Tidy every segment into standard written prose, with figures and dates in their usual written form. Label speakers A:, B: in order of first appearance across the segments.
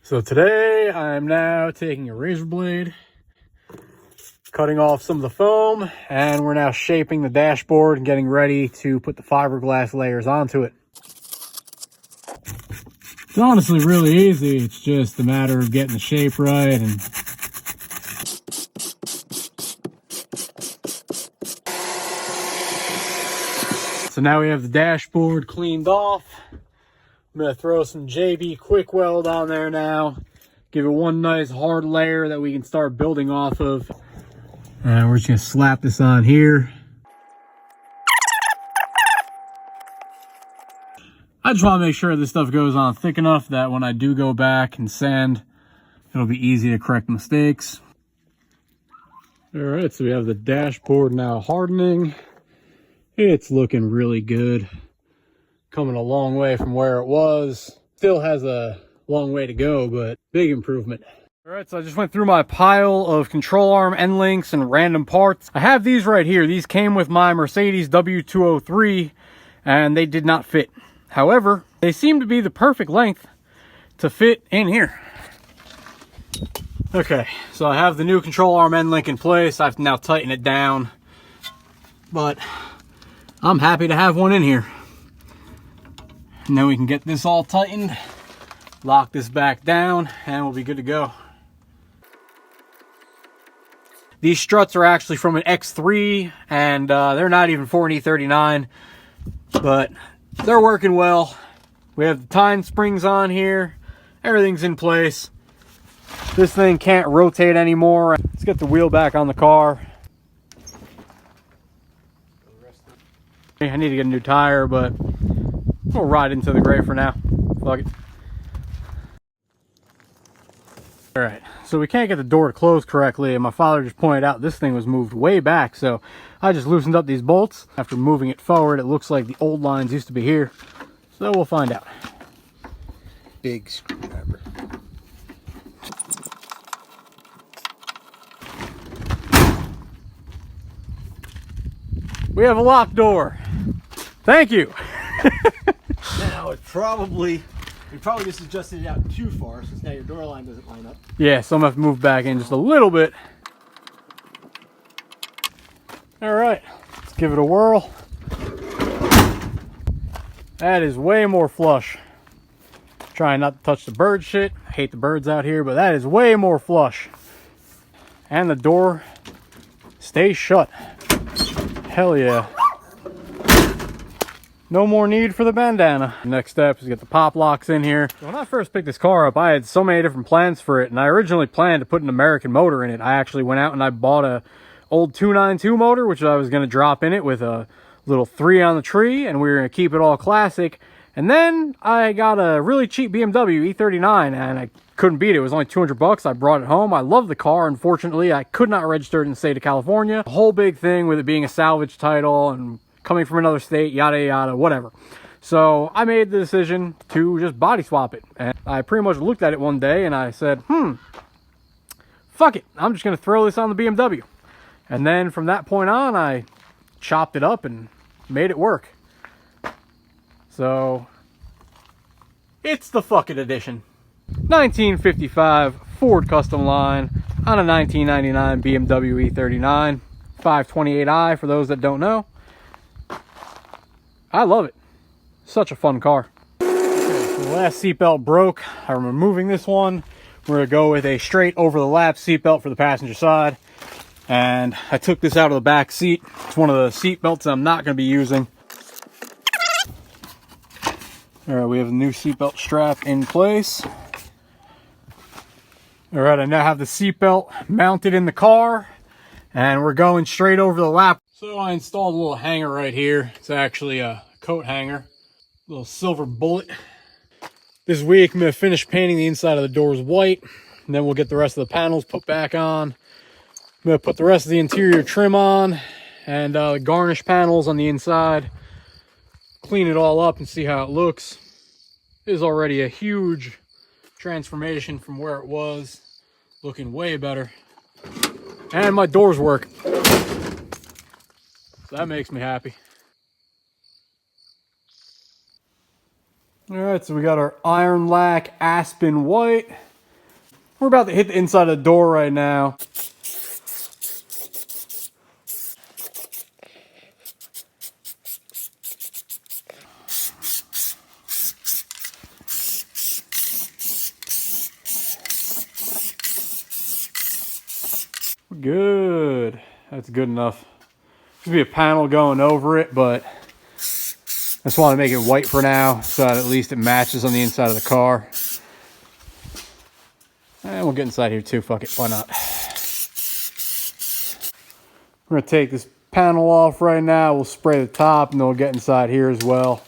A: So today I am now taking a razor blade, cutting off some of the foam, and we're now shaping the dashboard and getting ready to put the fiberglass layers onto it. It's honestly really easy. It's just a matter of getting the shape right and so now we have the dashboard cleaned off. I'm going to throw some JB quick weld on there now. Give it one nice hard layer that we can start building off of. And we're just going to slap this on here. I just want to make sure this stuff goes on thick enough that when I do go back and sand, it'll be easy to correct mistakes. All right, so we have the dashboard now hardening. It's looking really good. Coming a long way from where it was. Still has a long way to go, but big improvement. All right, so I just went through my pile of control arm end links and random parts. I have these right here. These came with my Mercedes W203 and they did not fit. However, they seem to be the perfect length to fit in here. Okay, so I have the new control arm end link in place. I have to now tighten it down, but I'm happy to have one in here. And then we can get this all tightened, lock this back down, and we'll be good to go. These struts are actually from an X3, and they're not even for an E39, but they're working well. We have the tine springs on here. Everything's in place. This thing can't rotate anymore. Let's get the wheel back on the car. I need to get a new tire, but we'll ride into the gray for now. Fuck it. All right, so we can't get the door to close correctly, and my father just pointed out this thing was moved way back, so I just loosened up these bolts. After moving it forward, it looks like the old lines used to be here, so we'll find out.
B: Big screwdriver.
A: We have a locked door. Thank you.
B: Now it probably, you probably just adjusted it out too far, since now your door line doesn't line up.
A: Yeah, so I'm gonna have to move back in just a little bit. All right, let's give it a whirl. That is way more flush. Trying not to touch the bird shit. I hate the birds out here, but that is way more flush. And the door stays shut. Hell yeah. No more need for the bandana. Next step is get the pop locks in here. When I first picked this car up, I had so many different plans for it, and I originally planned to put an American motor in it. I actually went out and I bought a old 292 motor, which I was going to drop in it with a little 3 on the tree, and we were going to keep it all classic. And then I got a really cheap BMW e39, and I couldn't beat it. It was only 200 bucks. I brought it home. I love the car. Unfortunately, I could not register it in the state of California. The whole big thing with it being a salvage title and coming from another state, yada yada, whatever. So I made the decision to just body swap it. And I pretty much looked at it one day and I said, fuck it. I'm just going to throw this on the BMW. And then from that point on, I chopped it up and made it work. So it's the fuck it edition. 1955 Ford Customline on a 1999 BMW E39 528i for those that don't know. I love it. Such a fun car. Okay, so the last seatbelt broke. I'm removing this one. We're going to go with a straight over the lap seatbelt for the passenger side. And I took this out of the back seat. It's one of the seatbelts I'm not going to be using. All right, we have a new seatbelt strap in place. All right, I now have the seatbelt mounted in the car, and we're going straight over the lap. So I installed a little hanger right here. It's actually a coat hanger, a little silver bullet. This week I'm going to finish painting the inside of the doors white, and then we'll get the rest of the panels put back on. I'm going to put the rest of the interior trim on, and the garnish panels on the inside. Clean it all up and see how it looks. It is already a huge transformation from where it was. Looking way better. And my doors work. So that makes me happy. All right, so we got our iron lac aspen white. We're about to hit the inside of the door right now. We're good. That's good enough. There's gonna be a panel going over it, but I just want to make it white for now so that at least it matches on the inside of the car. And we'll get inside here too. Fuck it. Why not? We're going to take this panel off right now. We'll spray the top and then we'll get inside here as well.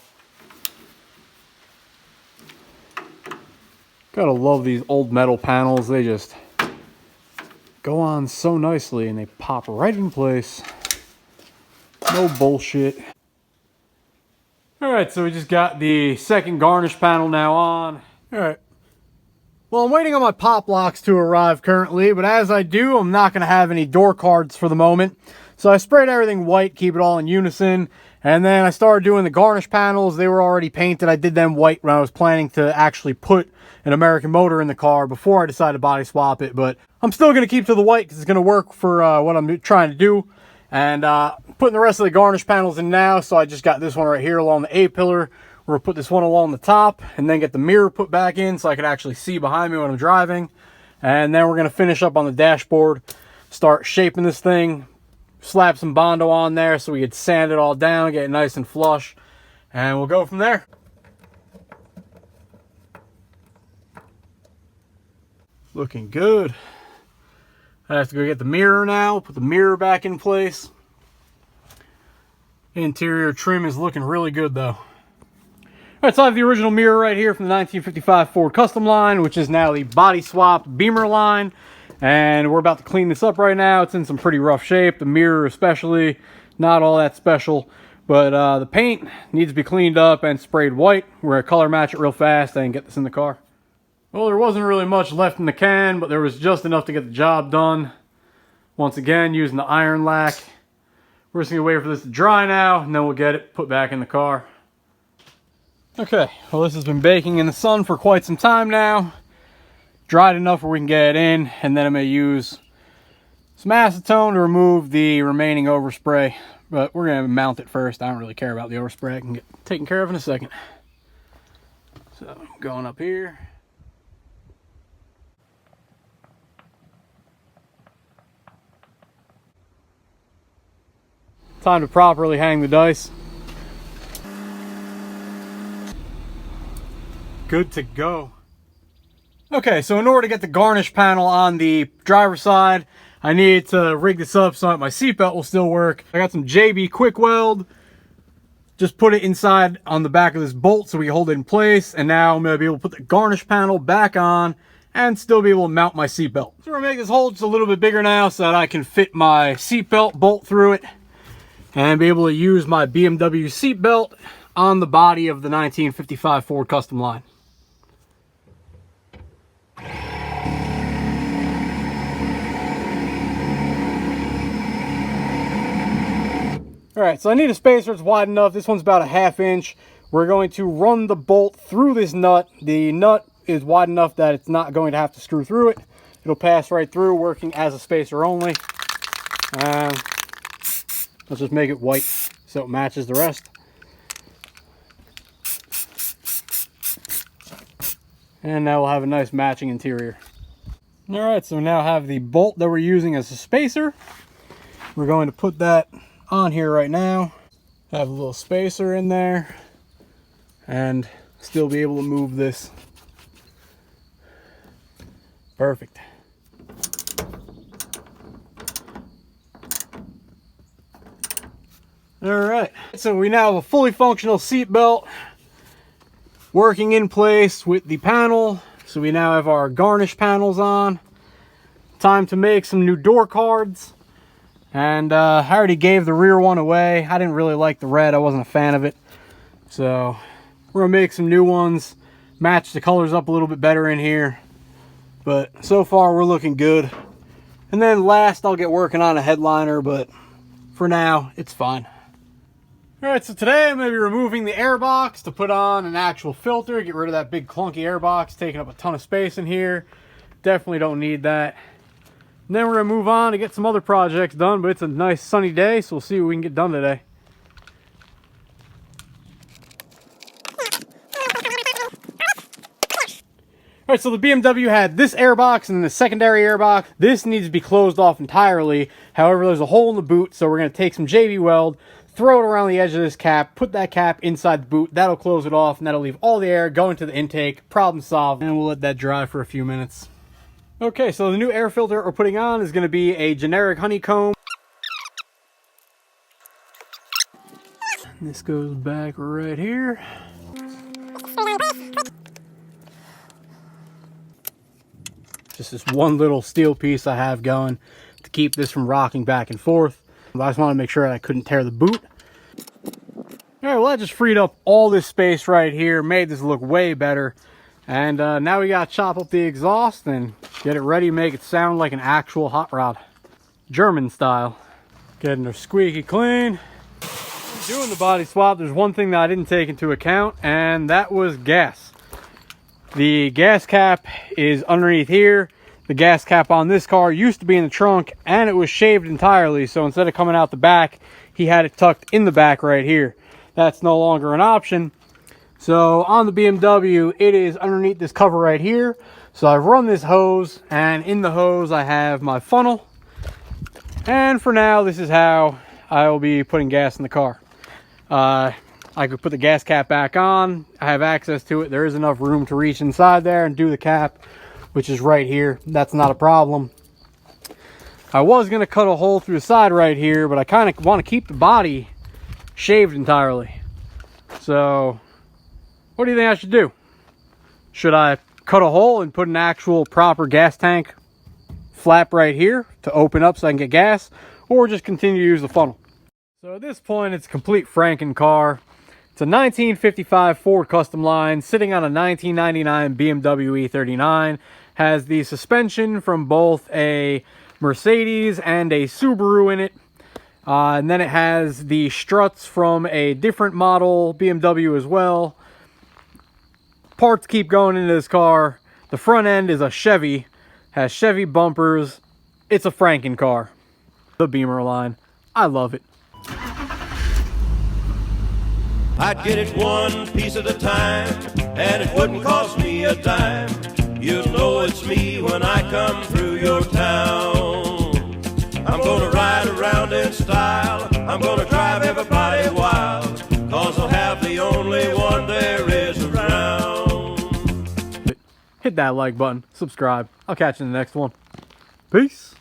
A: Gotta love these old metal panels. They just go on so nicely and they pop right in place. No bullshit. Alright, so we just got the second garnish panel now on. Alright. Well, I'm waiting on my pop locks to arrive currently, but as I do, I'm not going to have any door cards for the moment. So I sprayed everything white, keep it all in unison, and then I started doing the garnish panels. They were already painted. I did them white when I was planning to actually put an American motor in the car before I decided to body swap it, but I'm still going to keep to the white because it's going to work for what I'm trying to do. And putting the rest of the garnish panels in now, so I just got this one right here along the A-pillar. We're going to put this one along the top and then get the mirror put back in so I can actually see behind me when I'm driving. And then we're going to finish up on the dashboard, start shaping this thing, slap some Bondo on there so we could sand it all down, get it nice and flush, and we'll go from there. Looking good. I have to go get the mirror now, put the mirror back in place. Interior trim is looking really good though. Alright, so I have the original mirror right here from the 1955 Ford Customline, which is now the body swap Beamer line. And we're about to clean this up right now. It's in some pretty rough shape. The mirror especially, not all that special. But the paint needs to be cleaned up and sprayed white. We're going to color match it real fast and get this in the car. Well, there wasn't really much left in the can, but there was just enough to get the job done. Once again, using the iron lac. We're just going to wait for this to dry now, and then we'll get it put back in the car. Okay, well this has been baking in the sun for quite some time now. Dried enough where we can get it in, and then I'm going to use some acetone to remove the remaining overspray. But we're going to mount it first. I don't really care about the overspray. I can get taken care of in a second. So, going up here. Time to properly hang the dice. Good to go. Okay, so in order to get the garnish panel on the driver's side, I needed to rig this up so that my seatbelt will still work. I got some JB quick weld. Just put it inside on the back of this bolt so we can hold it in place. And now I'm going to be able to put the garnish panel back on and still be able to mount my seatbelt. So we're going to make this hole just a little bit bigger now so that I can fit my seatbelt bolt through it and be able to use my BMW seatbelt on the body of the 1955 Ford Customline. Alright, so I need a spacer that's wide enough. This one's about a 1/2 inch. We're going to run the bolt through this nut. The nut is wide enough that it's not going to have to screw through it. It'll pass right through, working as a spacer only. Let's just make it white so it matches the rest. And now we'll have a nice matching interior. Alright, so we now have the bolt that we're using as a spacer. We're going to put that on here right now. Have a little spacer in there and still be able to move this. Perfect. Alright, so we now have a fully functional seat belt working in place with the panel. So we now have our garnish panels on. Time to make some new door cards. And I already gave the rear one away. I didn't really like the red. I wasn't a fan of it. So we're going to make some new ones. Match the colors up a little bit better in here. But so far we're looking good. And then last I'll get working on a headliner. But for now it's fine. Alright, so today I'm going to be removing the air box to put on an actual filter. Get rid of that big clunky air box taking up a ton of space in here. Definitely don't need that. And then we're going to move on to get some other projects done, but it's a nice sunny day, so we'll see what we can get done today. All right, so the BMW had this airbox and then the secondary airbox. This needs to be closed off entirely. However, there's a hole in the boot, so we're going to take some JB Weld, throw it around the edge of this cap, put that cap inside the boot. That'll close it off, and that'll leave all the air going to the intake. Problem solved, and we'll let that dry for a few minutes. Okay, so the new air filter we're putting on is going to be a generic honeycomb. This goes back right here. Just this one little steel piece I have going to keep this from rocking back and forth. I just want to make sure I couldn't tear the boot. All right, well, that just freed up all this space right here, made this look way better. And now we got to chop up the exhaust and get it ready, make it sound like an actual hot rod. German style. Getting her squeaky clean. Doing the body swap, there's one thing that I didn't take into account, and that was gas. The gas cap is underneath here. The gas cap on this car used to be in the trunk, and it was shaved entirely, so instead of coming out the back, he had it tucked in the back right here. That's no longer an option. So on the BMW, it is underneath this cover right here. So I've run this hose, and in the hose I have my funnel. And for now, this is how I will be putting gas in the car. I could put the gas cap back on. I have access to it. There is enough room to reach inside there and do the cap, which is right here. That's not a problem. I was going to cut a hole through the side right here, but I kind of want to keep the body shaved entirely. So what do you think I should do? Should I cut a hole and put an actual proper gas tank flap right here to open up so I can get gas, or just continue to use the funnel? So at this point, it's a complete Franken car. It's a 1955 Ford Customline sitting on a 1999 BMW e39. Has the suspension from both a Mercedes and a Subaru in it. And then it has the struts from a different model BMW as well. Parts keep going into this car. The front end is a Chevy. Has Chevy bumpers. It's a Franken car. The Beamer line. I love it.
C: I'd get it one piece at a time, and it wouldn't cost me a dime. You'll know it's me when I come through your town. I'm gonna ride around in style, I'm gonna drive everybody wild, 'cause I'll have the only one there is around.
A: Hit that like button, subscribe. I'll catch you in the next one. Peace.